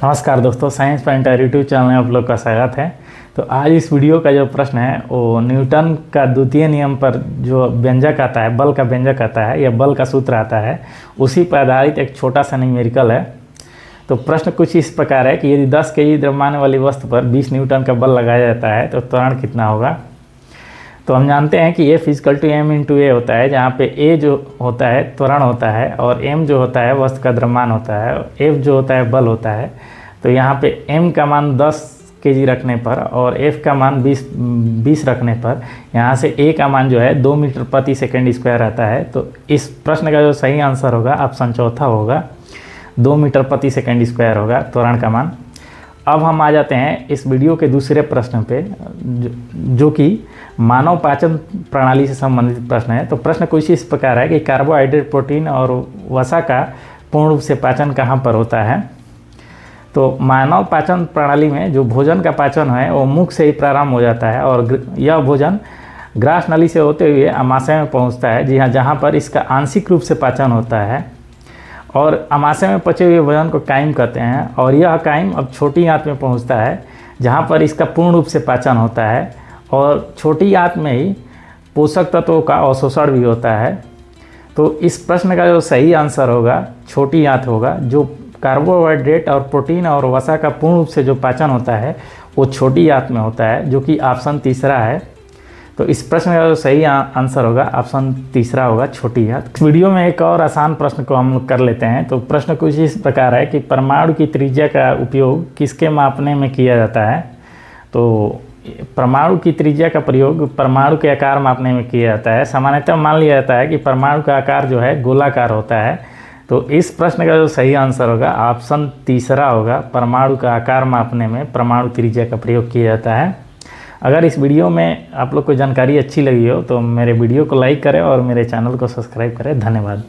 नमस्कार दोस्तों, science pointer YouTube channel में आप लोग का स्वागत है। तो आज इस वीडियो का जो प्रश्न है वो न्यूटन का द्वितीय नियम पर जो व्यंजक आता है, बल का व्यंजक आता है या बल का सूत्र आता है, उसी पर आधारित एक छोटा सा न्यूमेरिकल है। तो प्रश्न कुछ इस प्रकार है कि यदि 10 केजी द्रव्यमान वाली वस्तु पर 20 न्यूटन का बल लगाया जाता है तो त्वरण कितना होगा। तो हम जानते हैं कि F = m × a होता है, जहाँ पे a जो होता है त्वरण होता है और m जो होता है वस्तु का द्रव्यमान होता है, F जो होता है बल होता है। तो यहाँ पे m का मान 10 केजी रखने पर और F का मान 20 रखने पर यहाँ से a का मान जो है 2 मीटर प्रति सेकंड स्क्वायर आता है। तो इस प्रश्न का जो सही आंसर होगा ऑप्शन चौथा होगा, 2 मीटर प्रति सेकंड स्क्वायर होगा त्वरण का मान। अब हम आ जाते हैं इस वीडियो के दूसरे प्रश्न पे, जो कि मानव पाचन प्रणाली से संबंधित प्रश्न है। तो प्रश्न कुछ इस प्रकार है कि कार्बोहाइड्रेट, प्रोटीन और वसा का पूर्ण रूप से पाचन कहाँ पर होता है। तो मानव पाचन प्रणाली में जो भोजन का पाचन है वो मुख से ही प्रारंभ हो जाता है और यह भोजन ग्रास नली से होते हुए आमाशय में पहुंचता है, जी हाँ, जहाँ पर इसका आंशिक रूप से पाचन होता है। और आमाशय में पचे हुए भोजन को काइम कहते हैं और यह काइम अब छोटी आंत में पहुंचता है, जहाँ पर इसका पूर्ण रूप से पाचन होता है और छोटी आंत में ही पोषक तत्वों का अवशोषण भी होता है। तो इस प्रश्न का जो सही आंसर होगा छोटी आंत होगा। जो कार्बोहाइड्रेट और प्रोटीन और वसा का पूर्ण रूप से जो पाचन होता है वो छोटी आंत में होता है, जो कि ऑप्शन तीसरा है। तो इस प्रश्न का जो सही आंसर होगा ऑप्शन तीसरा होगा, छोटी आंत। वीडियो में एक और आसान प्रश्न को हम लोग कर लेते हैं। तो प्रश्न कुछ इस प्रकार है कि परमाणु की त्रिज्या का उपयोग किसके मापने में किया जाता है। तो परमाणु की त्रिज्या का प्रयोग परमाणु के आकार मापने में किया जाता है। सामान्यतः मान लिया जाता है कि परमाणु का आकार जो है गोलाकार होता है। तो इस प्रश्न का जो सही आंसर होगा ऑप्शन तीसरा होगा, परमाणु का आकार मापने में परमाणु त्रिज्या का प्रयोग किया जाता है। अगर इस वीडियो में आप लोग को जानकारी अच्छी लगी हो तो मेरे वीडियो को लाइक करें और मेरे चैनल को सब्सक्राइब करें। धन्यवाद।